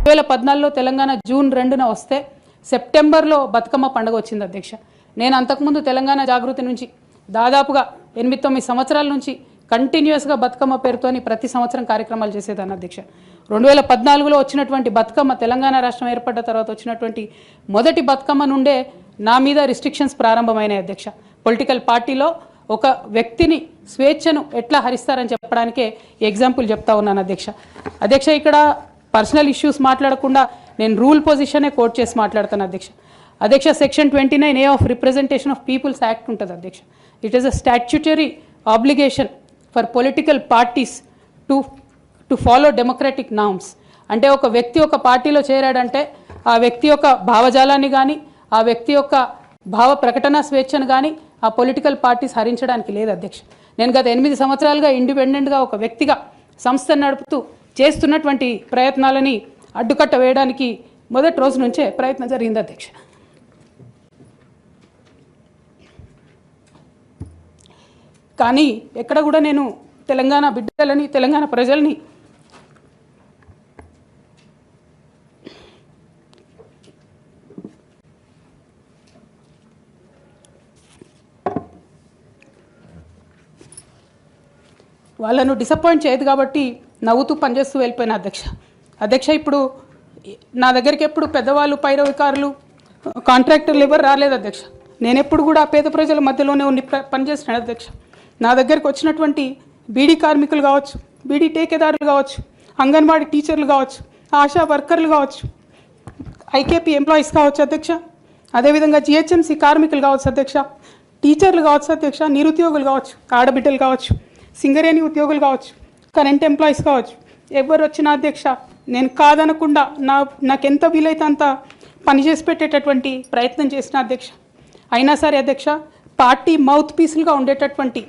2014లో Telangana June 2న వస్తే సెప్టెంబర్లో బతుకమ్మ పండుగ వచ్చింది అధ్యక్ష. నేను అంతకుముందు తెలంగాణ జాగృతి నుంచి దాదాపుగా 8-9 సంవత్సరాల నుంచి కంటిన్యూస్గా బతుకమ్మ పేరుతోని ప్రతి సంవత్సరం కార్యక్రమాలు చేసేదాన్ని అధ్యక్ష. 2014లో వచ్చినటువంటి బతుకమ్మ, తెలంగాణ రాష్ట్రం ఏర్పడ్డ తర్వాత వచ్చినటువంటి మొదటి బతుకమ్మ నుండే నా మీద రిస్ట్రిక్షన్స్ ప్రారంభమైనాయి అధ్యక్ష. పొలిటికల్ పార్టీలో ఒక వ్యక్తిని స్వేచ్ఛను ఎట్లా హరిస్తారని చెప్పడానికే ఎగ్జాంపుల్ చెప్తా ఉన్నాను అధ్యక్ష. అధ్యక్ష, ఇక్కడ పర్సనల్ ఇష్యూస్ మాట్లాడకుండా నేను రూల్ పొజిషనే కోట్ చేసి మాట్లాడతాను అధ్యక్ష. అధ్యక్ష, section 29A of representation of peoples act ఉంటుంది అధ్యక్ష. It is a statutory obligation for political parties to follow democratic norms. అంటే ఒక వ్యక్తి ఒక పార్టీలో చేరాడంటే ఆ వ్యక్తి యొక్క భావజాలాన్ని కానీ, ఆ వ్యక్తి యొక్క భావ ప్రకటన స్వేచ్ఛను కానీ ఆ పొలిటికల్ పార్టీస్ హరించడానికి లేదు అధ్యక్ష. నేను గత 8 సంవత్సరాలుగా ఇండిపెండెంట్గా ఒక వ్యక్తిగా సంస్థను నడుపుతూ చేస్తున్నటువంటి ప్రయత్నాలని అడ్డుకట్ట వేయడానికి మొదటి రోజు నుంచే ప్రయత్నం జరిగింది అధ్యక్ష. కానీ ఎక్కడ కూడా నేను తెలంగాణ బిడ్డలని, తెలంగాణ ప్రజల్ని వాళ్ళను డిసప్పాయింట్ చేయదు కాబట్టి నవ్వుతూ పనిచేస్తూ వెళ్ళిపోయిన అధ్యక్ష. ఇప్పుడు నా దగ్గరికి ఎప్పుడు పెద్దవాళ్ళు, పైరవికారులు, కాంట్రాక్టర్లు ఎవరు రాలేదు అధ్యక్ష. నేను ఎప్పుడు కూడా పేద ప్రజల మధ్యలోనే ఉండి పనిచేస్తున్నాను అధ్యక్ష. నా దగ్గరికి వచ్చినటువంటి బీడీ కార్మికులు కావచ్చు, బీడీ టేకేదారులు కావచ్చు, అంగన్వాడీ టీచర్లు కావచ్చు, ఆశా వర్కర్లు కావచ్చు, ఐకేపీ ఎంప్లాయీస్ కావచ్చు అధ్యక్ష, అదేవిధంగా జిహెచ్ఎంసీ కార్మికులు కావచ్చు అధ్యక్ష, టీచర్లు కావచ్చు అధ్యక్ష, నిరుద్యోగులు కావచ్చు, ఆడబిడ్డలు కావచ్చు, సింగరేణి ఉద్యోగులు కావచ్చు, కరెంట్ ఎంప్లాయీస్ కావచ్చు, ఎవరు వచ్చినా అధ్యక్ష నేను కాదనకుండా నాకెంత వీలైతే అంత పనిచేసి పెట్టేటటువంటి ప్రయత్నం చేసిన అధ్యక్ష. అయినా సరే అధ్యక్ష, పార్టీ మౌత్ పీసులుగా ఉండేటటువంటి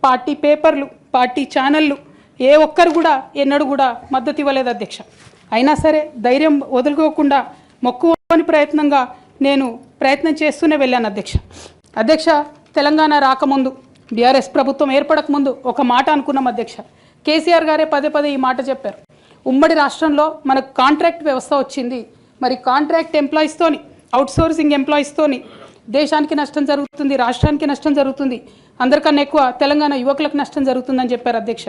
పార్టీ పేపర్లు, పార్టీ ఛానళ్ళు ఏ ఒక్కరు కూడా ఎన్నడూ కూడా మద్దతు ఇవ్వలేదు అధ్యక్ష. అయినా సరే ధైర్యం వదులుకోకుండా మొక్కువని ప్రయత్నంగా నేను ప్రయత్నం చేస్తూనే వెళ్ళాను అధ్యక్ష. తెలంగాణ రాకముందు, బీఆర్ఎస్ ప్రభుత్వం ఏర్పడకముందు ఒక మాట అనుకున్నాం అధ్యక్ష. కేసీఆర్ గారే పదే ఈ మాట చెప్పారు. ఉమ్మడి రాష్ట్రంలో మనకు కాంట్రాక్ట్ వ్యవస్థ వచ్చింది, మరి కాంట్రాక్ట్ ఎంప్లాయీస్తోని, అవుట్సోర్సింగ్ ఎంప్లాయీస్తోని దేశానికి నష్టం జరుగుతుంది, రాష్ట్రానికి నష్టం జరుగుతుంది, అందరికన్నా ఎక్కువ తెలంగాణ యువకులకు నష్టం జరుగుతుందని చెప్పారు అధ్యక్ష.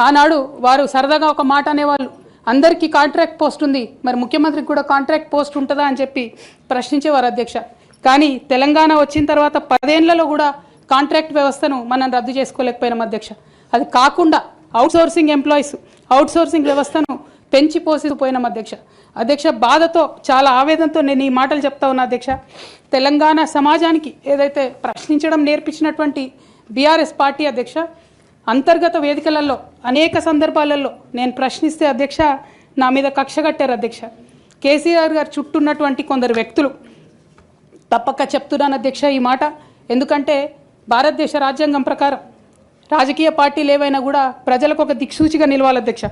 ఆనాడు వారు సరదాగా ఒక మాట అనేవాళ్ళు, అందరికీ కాంట్రాక్ట్ పోస్ట్ ఉంది, మరి ముఖ్యమంత్రికి కూడా కాంట్రాక్ట్ పోస్ట్ ఉంటుందా అని చెప్పి ప్రశ్నించేవారు అధ్యక్ష. కానీ తెలంగాణ వచ్చిన తర్వాత 10 ఏళ్లలో కూడా కాంట్రాక్ట్ వ్యవస్థను మనం రద్దు చేసుకోలేకపోయినాం అధ్యక్ష. అది కాకుండా అవుట్సోర్సింగ్ ఎంప్లాయీస్, అవుట్సోర్సింగ్ వ్యవస్థను పెంచి పోసిపోయినాం అధ్యక్ష. బాధతో, చాలా ఆవేదనతో నేను ఈ మాటలు చెప్తా ఉన్నా అధ్యక్ష. తెలంగాణ సమాజానికి ఏదైతే ప్రశ్నించడం నేర్పించినటువంటి బీఆర్ఎస్ పార్టీ అధ్యక్ష, అంతర్గత వేదికలలో అనేక సందర్భాలలో నేను ప్రశ్నిస్తే అధ్యక్ష నా మీద కక్ష కట్టారు అధ్యక్ష. కేసీఆర్ గారు చుట్టూన్నటువంటి కొందరు వ్యక్తులు, తప్పక చెప్తున్నాను అధ్యక్ష ఈ మాట, ఎందుకంటే భారతదేశ రాజ్యాంగం ప్రకారం రాజకీయ పార్టీలు ఏవైనా కూడా ప్రజలకు ఒక దిక్సూచిగా నిలవాలి అధ్యక్ష,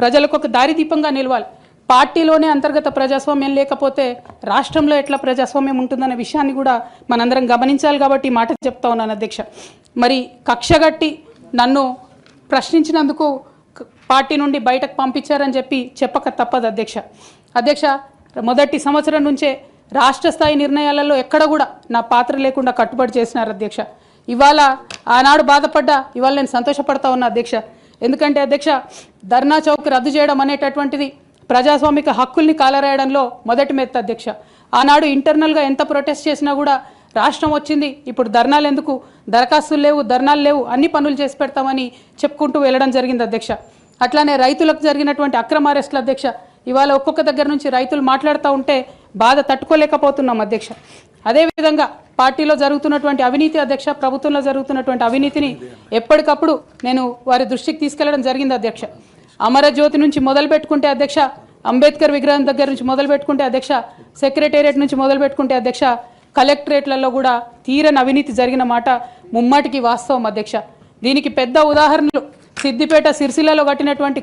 ప్రజలకు ఒక దారిదీపంగా నిలవాలి. పార్టీలోనే అంతర్గత ప్రజాస్వామ్యం లేకపోతే రాష్ట్రంలో ఎట్లా ప్రజాస్వామ్యం ఉంటుందనే విషయాన్ని కూడా మనందరం గమనించాలి కాబట్టి ఈ మాట చెప్తా ఉన్నాను అధ్యక్ష. మరి కక్షగట్టి నన్ను ప్రశ్నించినందుకు పార్టీ నుండి బయటకు పంపించారని చెప్పక తప్పదు అధ్యక్ష. మొదటి సంవత్సరం నుంచే రాష్ట్ర స్థాయి నిర్ణయాలలో ఎక్కడ కూడా నా పాత్ర లేకుండా కట్టుబడి చేసినారు అధ్యక్ష. ఇవాళ ఆనాడు బాధపడ్డా ఇవాళ నేను సంతోషపడతా ఉన్నా అధ్యక్ష. ఎందుకంటే అధ్యక్ష, ధర్నా చౌక్ రద్దు చేయడం అనేటటువంటిది ప్రజాస్వామిక హక్కుల్ని కాలరాయడంలో మొదటి మెత్త అధ్యక్ష. ఆనాడు ఇంటర్నల్గా ఎంత ప్రొటెస్ట్ చేసినా కూడా రాష్ట్రం వచ్చింది, ఇప్పుడు ధర్నాలు ఎందుకు, దరఖాస్తులు లేవు, ధర్నాలు లేవు, అన్ని పనులు చేసి పెడతామని చెప్పుకుంటూ వెళ్ళడం జరిగింది అధ్యక్ష. అట్లానే రైతులకు జరిగినటువంటి అక్రమ అరెస్టులు అధ్యక్ష, ఇవాళ ఒక్కొక్క దగ్గర నుంచి రైతులు మాట్లాడుతూ ఉంటే బాధ తట్టుకోలేకపోతున్నాం అధ్యక్ష. అదేవిధంగా పార్టీలో జరుగుతున్నటువంటి అవినీతి అధ్యక్ష, ప్రభుత్వంలో జరుగుతున్నటువంటి అవినీతిని ఎప్పటికప్పుడు నేను వారి దృష్టికి తీసుకెళ్లడం జరిగింది అధ్యక్ష. అమరజ్యోతి నుంచి మొదలు పెట్టుకుంటే అధ్యక్ష, అంబేద్కర్ విగ్రహం దగ్గర నుంచి మొదలు పెట్టుకుంటే అధ్యక్ష, సెక్రటేరియట్ నుంచి మొదలు పెట్టుకుంటే అధ్యక్ష, కలెక్టరేట్లలో కూడా తీరని అవినీతి జరిగిన మాట ముమ్మాటికి వాస్తవం అధ్యక్ష. దీనికి పెద్ద ఉదాహరణలు సిద్దిపేట, సిరిసిల్లలో కట్టినటువంటి